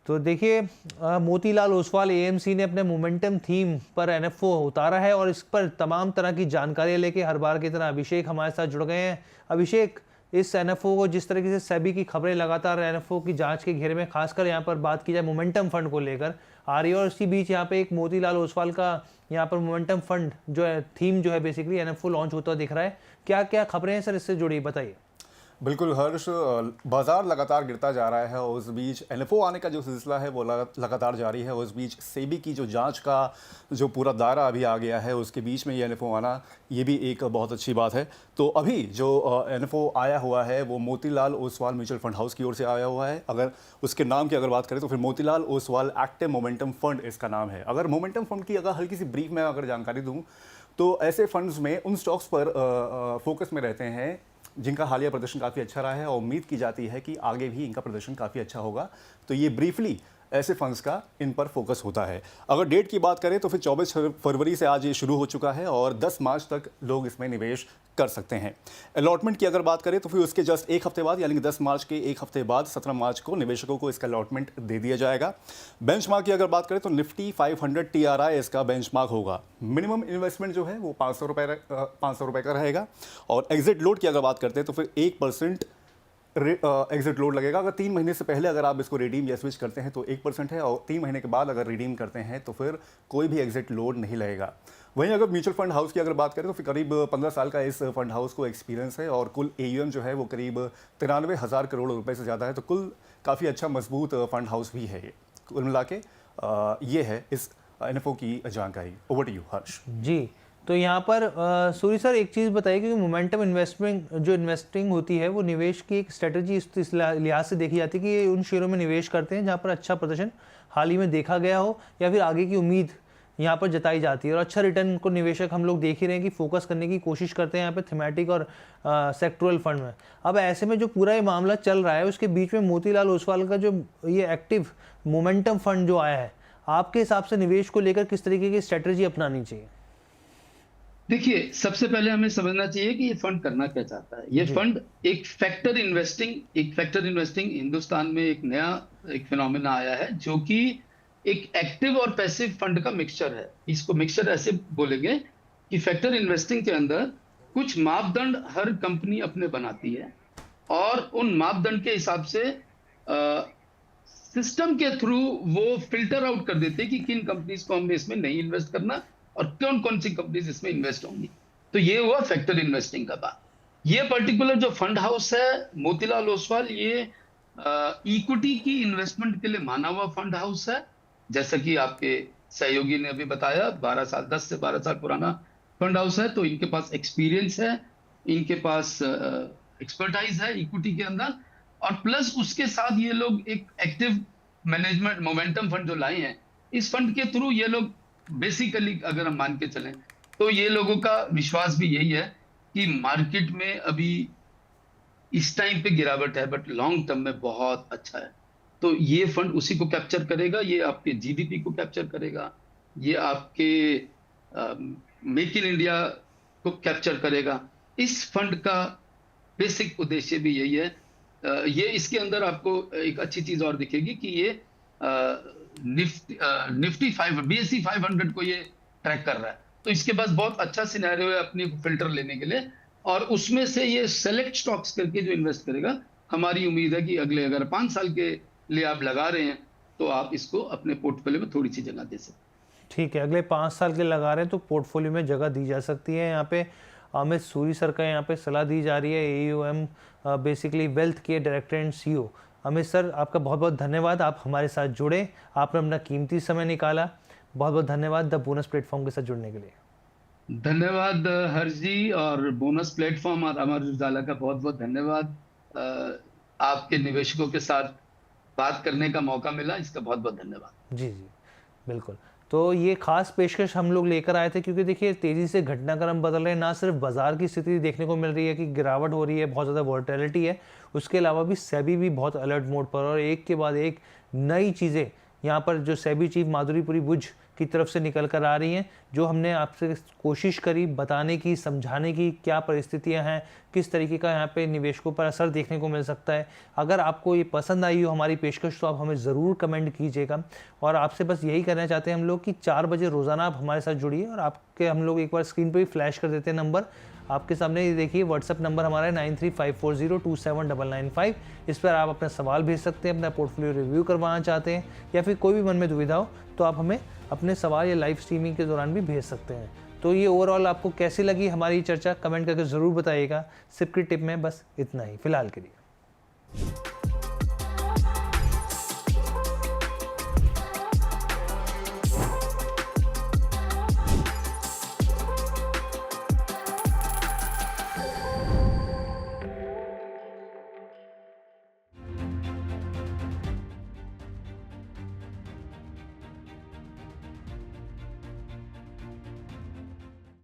तो देखिए मोतीलाल ओसवाल एएमसी ने अपने मोमेंटम थीम पर एनएफओ उतारा है और इस पर तमाम तरह की जानकारी लेके हर बार की तरह अभिषेक हमारे साथ जुड़ गए हैं। अभिषेक, इस एनएफओ को जिस तरीके से सेबी की खबरें लगातार एनएफओ की जांच के घेरे में खासकर यहाँ पर बात की जाए मोमेंटम फंड को लेकर आ रही है और इसी बीच यहाँ पे एक मोतीलाल ओसवाल का यहाँ पर मोमेंटम फंड जो है थीम जो है बेसिकली एनएफओ लॉन्च होता दिख रहा है। क्या क्या खबरें हैं सर इससे जुड़ी, बताइए। बिल्कुल हर्ष, बाजार लगातार गिरता जा रहा है और उस बीच एनएफओ आने का जो सिलसिला है वो लगातार जारी है। उस बीच सेबी की जो जांच का जो पूरा दायरा अभी आ गया है उसके बीच में ये एनएफओ आना ये भी एक बहुत अच्छी बात है। तो अभी जो एनएफओ आया हुआ है वो Motilal Oswal mutual fund house की ओर से आया हुआ है। अगर उसके नाम की अगर बात करें तो फिर Motilal Oswal active momentum fund इसका नाम है। अगर मोमेंटम फंड की अगर हल्की सी ब्रीफ में अगर जानकारी दूँ तो ऐसे फंड्स में उन स्टॉक्स पर फोकस में रहते हैं जिनका हालिया प्रदर्शन काफ़ी अच्छा रहा है और उम्मीद की जाती है कि आगे भी इनका प्रदर्शन काफ़ी अच्छा होगा। तो ये ब्रीफली ऐसे फंड्स का इन पर फोकस होता है। अगर डेट की बात करें तो फिर 24 फरवरी से आज ये शुरू हो चुका है और 10 मार्च तक लोग इसमें निवेश कर सकते हैं। अलॉटमेंट की अगर बात करें तो फिर उसके जस्ट एक हफ्ते बाद यानी कि 10 मार्च के एक हफ्ते बाद 17 मार्च को निवेशकों को इसका अलॉटमेंट दे दिया जाएगा। बेंचमार्क की अगर बात करें तो निफ्टी 500 TRI इसका बेंचमार्क होगा। मिनिमम इन्वेस्टमेंट जो है वो 500 रुपये का रहेगा और एग्जिट लोड की अगर बात करते हैं तो फिर 1% एग्जिट लोड लगेगा। अगर 3 महीने से पहले अगर आप इसको रिडीम या स्विच करते हैं तो 1% है और 3 महीने के बाद अगर रिडीम करते हैं तो फिर कोई भी एग्जिट लोड नहीं लगेगा। वहीं अगर म्यूचुअल फंड हाउस की अगर बात करें तो फिर करीब 15 साल का इस फंड हाउस को एक्सपीरियंस है और कुल AUM जो है वो करीब 93,000 करोड़ रुपए से ज़्यादा है। तो कुल काफ़ी अच्छा मजबूत फंड हाउस भी है ये। कुल मिला के ये है इस एनएफओ की जानकारी। ओवर टू यू हर्ष। जी, तो यहाँ पर सूरी सर एक चीज़ बताइए कि मोमेंटम इन्वेस्टिंग होती है वो निवेश की एक स्ट्रेटजी इस लिहाज से देखी जाती है कि ये उन शेयरों में निवेश करते हैं जहाँ पर अच्छा प्रदर्शन हाल ही में देखा गया हो या फिर आगे की उम्मीद यहाँ पर जताई जाती है और अच्छा रिटर्न को निवेशक हम लोग देख ही रहे हैं कि फोकस करने की कोशिश करते हैं यहाँ पे थीमेटिक और सेक्टोरल फंड में। अब ऐसे में जो पूरा ये मामला चल रहा है उसके बीच में मोतीलाल ओसवाल का जो ये एक्टिव मोमेंटम फंड जो आया है, आपके हिसाब से निवेश को लेकर किस तरीके की स्ट्रेटजी अपनानी चाहिए? देखिए, सबसे पहले हमें समझना चाहिए कि ये फंड करना क्या चाहता है। ये फंड एक फैक्टर इन्वेस्टिंग हिंदुस्तान में एक नया फिनोमेना आया है जो कि एक एक्टिव और पैसिव फंड का मिक्सचर है। इसको मिक्सचर ऐसे बोलेंगे कि फैक्टर इन्वेस्टिंग के अंदर कुछ मापदंड हर कंपनी अपने बनाती है और उन मापदंड के हिसाब से सिस्टम के थ्रू वो फिल्टर आउट कर देते हैं कि किन कंपनीज को हमें इसमें नहीं इन्वेस्ट करना और कौन कौन सी कंपनीज इसमें इन्वेस्ट होंगी। तो ये हुआ फैक्टर इन्वेस्टिंग का बात। ये पर्टिकुलर जो फंड हाउस है मोतीलाल ओसवाल, ये इक्विटी की इन्वेस्टमेंट के लिए माना हुआ फंड हाउस है। जैसा कि आपके सहयोगी ने अभी बताया 10 से 12 साल पुराना फंड हाउस है। तो इनके पास एक्सपीरियंस है, इनके पास एक्सपर्टाइज है इक्विटी के अंदर और प्लस उसके साथ ये लोग एक एक्टिव मैनेजमेंट मोमेंटम फंड जो लाए हैं, इस फंड के थ्रू ये लोग बेसिकली अगर हम मान के चलें तो ये लोगों का विश्वास भी यही है कि मार्केट में अभी इस टाइम पे गिरावट है बट लॉन्ग टर्म में बहुत अच्छा है। तो ये फंड उसी को कैप्चर करेगा, ये आपके GDP को कैप्चर करेगा, ये आपके मेक इन इंडिया को कैप्चर करेगा। इस फंड का बेसिक उद्देश्य भी यही है। ये इसके अंदर आपको एक अच्छी चीज और दिखेगी कि ये निफ्टी 500 BSE 500 को ये ट्रैक कर रहा है। तो इसके पास बहुत अच्छा सिनेरियो है अपने फिल्टर लेने के लिए और उसमें से ये सेलेक्ट स्टॉक्स करके जो इन्वेस्ट करेगा। हमारी उम्मीद है कि अगले अगर 5 साल के लिए आप लगा रहे हैं तो आप इसको अपने पोर्टफोलियो में थोड़ी सी जगह दे सकते हैं। ठीक है, अगले 5 साल के लगा रहे हैं तो पोर्टफोलियो में जगह दी जा सकती है। यहाँ पे अमित सूरी सर का यहाँ पे सलाह दी जा रही है, AUM बेसिकली वेल्थ के director and CEO। Amit sir, आपका बहुत बहुत धन्यवाद, आप हमारे साथ जुड़े, आपने अपना कीमती समय निकाला। बहुत बहुत धन्यवाद द बोनस प्लेटफॉर्म के साथ जुड़ने के लिए। धन्यवाद हर्ष जी, और बोनस प्लेटफॉर्म और अमर उजाला का बहुत बहुत धन्यवाद। आपके निवेशकों के साथ बात करने का मौका मिला, इसका बहुत बहुत धन्यवाद। जी जी बिल्कुल। तो ये खास पेशकश हम लोग लेकर आए थे क्योंकि देखिए तेज़ी से घटनाक्रम बदल रहे हैं। ना सिर्फ बाजार की स्थिति देखने को मिल रही है कि गिरावट हो रही है, बहुत ज़्यादा वॉलेटिलिटी है, उसके अलावा भी सेबी भी बहुत अलर्ट मोड पर और एक के बाद एक नई चीज़ें यहाँ पर जो सेबी चीफ माधुरीपुरी बुझ की तरफ से निकल कर आ रही हैं, जो हमने आपसे कोशिश करी बताने की, समझाने की क्या परिस्थितियां हैं, किस तरीके का यहाँ पे निवेशकों पर असर देखने को मिल सकता है। अगर आपको ये पसंद आई हो हमारी पेशकश तो आप हमें ज़रूर कमेंट कीजिएगा। और आपसे बस यही करना चाहते हैं हम लोग कि 4 बजे रोज़ाना आप हमारे साथ जुड़िए। और आपके हम लोग एक बार स्क्रीन पर भी फ्लैश कर देते हैं नंबर आपके सामने, ये देखिए व्हाट्सअप नंबर हमारा है 9354027995। इस पर आप अपना सवाल भेज सकते हैं, अपना पोर्टफोलियो रिव्यू करवाना चाहते हैं या फिर कोई भी मन में दुविधा हो तो आप हमें अपने सवाल या लाइव स्ट्रीमिंग के दौरान भी भेज सकते हैं। तो ये ओवरऑल आपको कैसी लगी हमारी चर्चा, कमेंट करके ज़रूर बताइएगा। सिप की टिप में बस इतना ही फिलहाल के लिए।